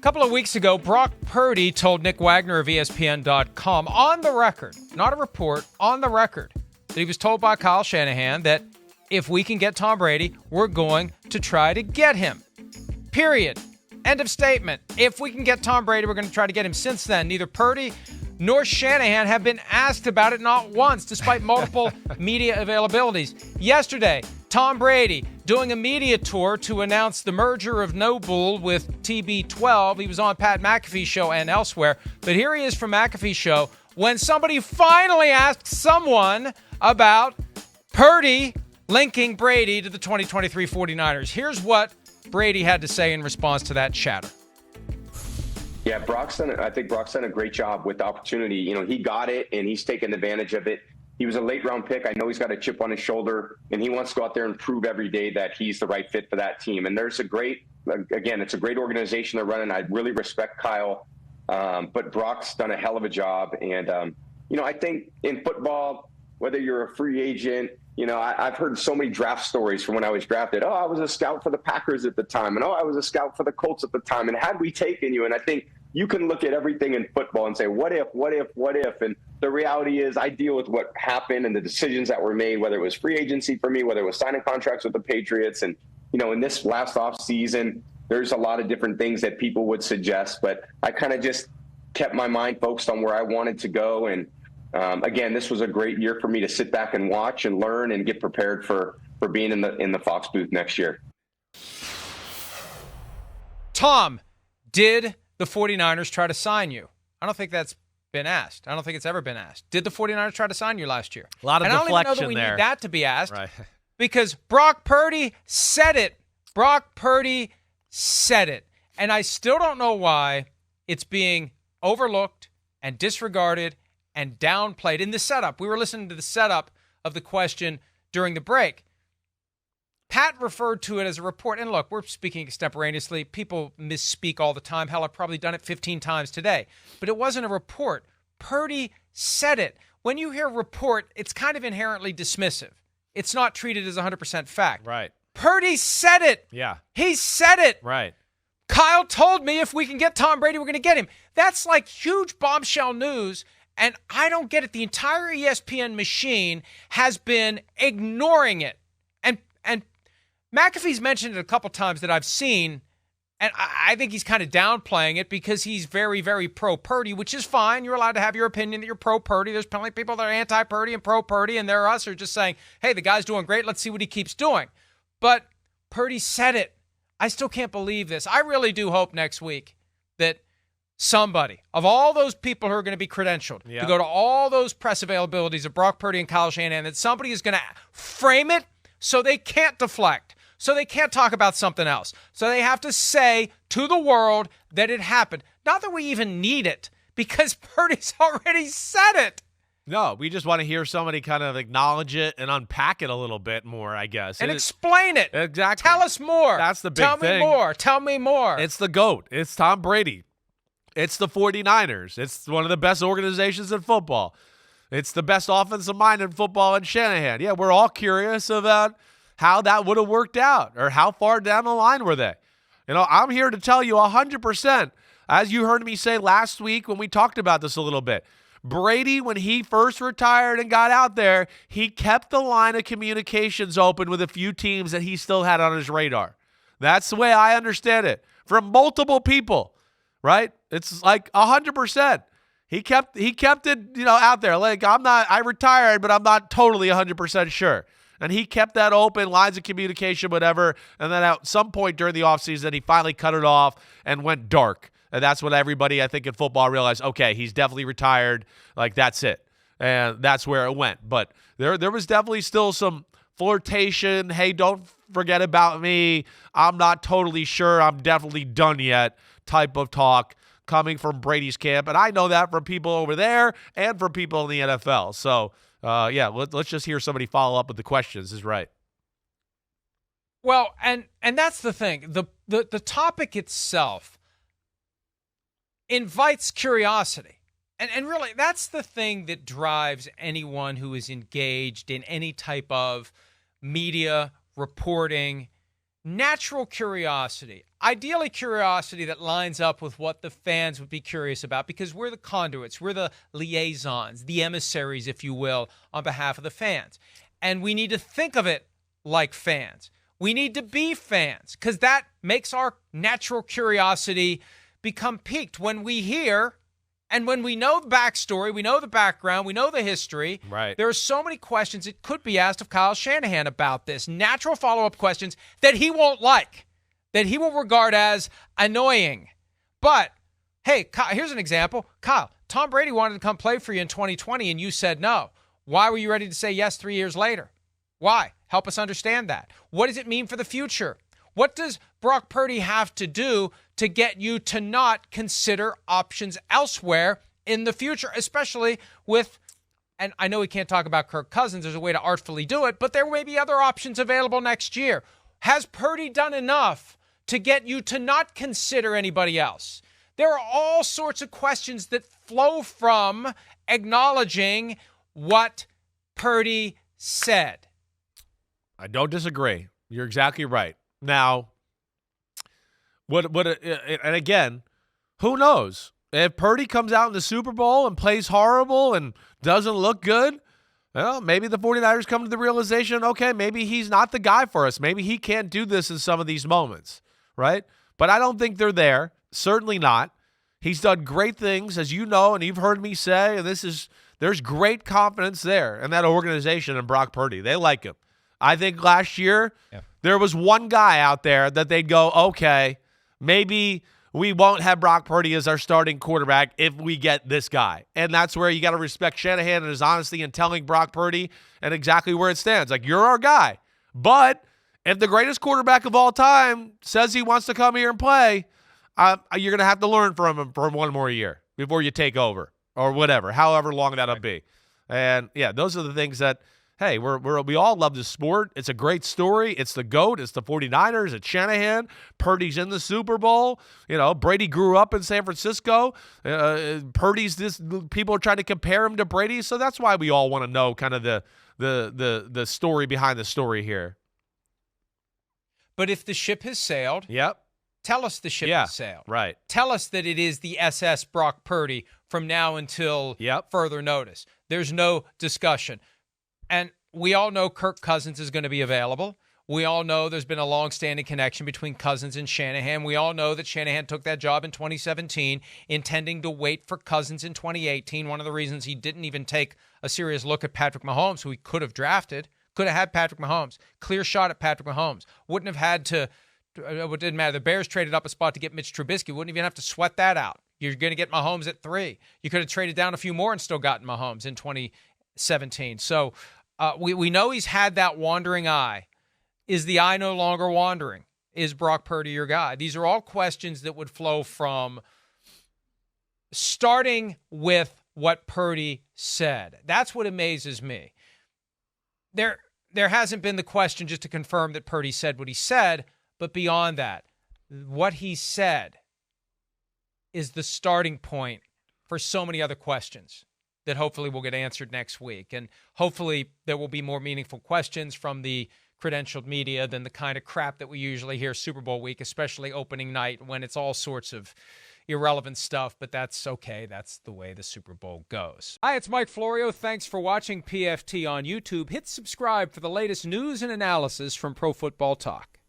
couple of weeks ago, Brock Purdy told Nick Wagner of ESPN.com on the record, not a report, on the record, that he was told by Kyle Shanahan that if we can get Tom Brady, we're going to try to get him. Period. End of statement. If we can get Tom Brady, we're going to try to get him. Since then, neither Purdy nor Shanahan have been asked about it, not once, despite multiple media availabilities. Yesterday, Tom Brady doing a media tour to announce the merger of Noble with TB12. He was on Pat McAfee's show and elsewhere. But here he is from McAfee's show when somebody finally asked someone about Purdy linking Brady to the 2023 49ers. Here's what Brady had to say in response to that chatter. Yeah, I think Brock's done a great job with the opportunity. You know, he got it and he's taken advantage of it. He was a late round pick. I know he's got a chip on his shoulder and he wants to go out there and prove every day that he's the right fit for that team. And it's a great organization they're running. I really respect Kyle. But Brock's done a hell of a job. And, I think in football, whether you're a free agent, I've heard so many draft stories from when I was drafted. Oh, I was a scout for the Packers at the time. And, I was a scout for the Colts at the time. And had we taken you? And I think you can look at everything in football and say, what if? And the reality is I deal with what happened and the decisions that were made, whether it was free agency for me, whether it was signing contracts with the Patriots. And, in this last off season, there's a lot of different things that people would suggest. But I kind of just kept my mind focused on where I wanted to go. And, again, this was a great year for me to sit back and watch and learn and get prepared for being in the Fox booth next year. Tom, did the 49ers try to sign you? I don't think that's been asked. I don't think it's ever been asked. Did the 49ers try to sign you last year? A lot of deflection there. I don't even know that we need that to be asked. Right. Because Brock Purdy said it. Brock Purdy said it. And I still don't know why it's being overlooked and disregarded and downplayed in the setup. We were listening to the setup of the question during the break. Pat referred to it as a report. And look, we're speaking extemporaneously. People misspeak all the time. Hell, I've probably done it 15 times today. But it wasn't a report. Purdy said it. When you hear report, it's kind of inherently dismissive. It's not treated as 100% fact. Right. Purdy said it. Yeah. He said it. Right. Kyle told me if we can get Tom Brady, we're going to get him. That's like huge bombshell news. And I don't get it. The entire ESPN machine has been ignoring it. And McAfee's mentioned it a couple times that I've seen, and I think he's kind of downplaying it because he's very, very pro-Purdy, which is fine. You're allowed to have your opinion that you're pro-Purdy. There's plenty of people that are anti-Purdy and pro-Purdy, and there are us who are just saying, hey, the guy's doing great. Let's see what he keeps doing. But Purdy said it. I still can't believe this. I really do hope next week that somebody, of all those people who are going to be credentialed to go to all those press availabilities of Brock Purdy and Kyle Shanahan, that somebody is going to frame it so they can't deflect. So they can't talk about something else. So they have to say to the world that it happened. Not that we even need it, because Purdy's already said it. No, we just want to hear somebody kind of acknowledge it and unpack it a little bit more, I guess. And explain it. Exactly. Tell us more. That's the big thing. Tell me more. It's the GOAT. It's Tom Brady. It's the 49ers. It's one of the best organizations in football. It's the best offensive mind in football in Shanahan. Yeah, we're all curious about how that would have worked out or how far down the line were they. I'm here to tell you 100%, as you heard me say last week when we talked about this a little bit, Brady, when he first retired and got out there, he kept the line of communications open with a few teams that he still had on his radar. That's the way I understand it. From multiple people, right? It's like 100%. He kept it, out there. Like, I retired, but I'm not totally 100% sure. And he kept that open, lines of communication, whatever. And then at some point during the offseason, he finally cut it off and went dark. And that's when everybody, I think, in football realized, okay, he's definitely retired. Like, that's it. And that's where it went. But there was definitely still some flirtation. Hey, don't forget about me. I'm not totally sure I'm definitely done yet type of talk coming from Brady's camp. And I know that from people over there and from people in the NFL. So, let's just hear somebody follow up with the questions. Is right. Well, and that's the thing. The topic itself invites curiosity. And really, that's the thing that drives anyone who is engaged in any type of media reporting, natural curiosity, ideally curiosity that lines up with what the fans would be curious about, because we're the conduits, we're the liaisons, the emissaries, if you will, on behalf of the fans. And we need to think of it like fans. We need to be fans, because that makes our natural curiosity become piqued when we hear and when we know the backstory, we know the background, we know the history. Right. There are so many questions that could be asked of Kyle Shanahan about this. Natural follow-up questions that he won't like, that he will regard as annoying. But, hey, Kyle, here's an example. Kyle, Tom Brady wanted to come play for you in 2020, and you said no. Why were you ready to say yes 3 years later? Why? Help us understand that. What does it mean for the future? What does Brock Purdy have to do to get you to not consider options elsewhere in the future, especially with, and I know we can't talk about Kirk Cousins, there's a way to artfully do it, but there may be other options available next year. Has Purdy done enough to get you to not consider anybody else? There are all sorts of questions that flow from acknowledging what Purdy said. I don't disagree. You're exactly right. Now, and again, who knows? If Purdy comes out in the Super Bowl and plays horrible and doesn't look good, well, maybe the 49ers come to the realization, okay, maybe he's not the guy for us. Maybe he can't do this in some of these moments, right? But I don't think they're there. Certainly not. He's done great things, as you know, and you've heard me say, and there's great confidence there in that organization and Brock Purdy. They like him. I think last year there was one guy out there that they'd go, okay, maybe we won't have Brock Purdy as our starting quarterback if we get this guy. And that's where you got to respect Shanahan and his honesty in telling Brock Purdy and exactly where it stands. Like, you're our guy. But if the greatest quarterback of all time says he wants to come here and play, you're going to have to learn from him for one more year before you take over or whatever, however long that'll be. And, yeah, those are the things that, hey, we all love this sport. It's a great story. It's the GOAT. It's the 49ers. It's Shanahan. Purdy's in the Super Bowl. You know, Brady grew up in San Francisco. Purdy's this. People are trying to compare him to Brady, so that's why we all want to know kind of the story behind the story here. But if the ship has sailed, tell us the ship has sailed. Right. Tell us that it is the SS Brock Purdy from now until further notice. There's no discussion. And we all know Kirk Cousins is going to be available. We all know there's been a long-standing connection between Cousins and Shanahan. We all know that Shanahan took that job in 2017, intending to wait for Cousins in 2018. One of the reasons he didn't even take a serious look at Patrick Mahomes, who he could have drafted, could have had Patrick Mahomes, clear shot at Patrick Mahomes. Wouldn't have had to, it didn't matter. The Bears traded up a spot to get Mitch Trubisky. Wouldn't even have to sweat that out. You're going to get Mahomes at 3. You could have traded down a few more and still gotten Mahomes in 2017. So we know he's had that wandering eye. Is the eye no longer wandering? Is Brock Purdy your guy? These are all questions that would flow from starting with what Purdy said. That's what amazes me. There hasn't been the question just to confirm that Purdy said what he said, but beyond that, what he said is the starting point for so many other questions that hopefully will get answered next week. And hopefully there will be more meaningful questions from the credentialed media than the kind of crap that we usually hear Super Bowl week, especially opening night when it's all sorts of irrelevant stuff, but that's okay. That's the way the Super Bowl goes. Hi, it's Mike Florio. Thanks for watching PFT on YouTube. Hit subscribe for the latest news and analysis from Pro Football Talk.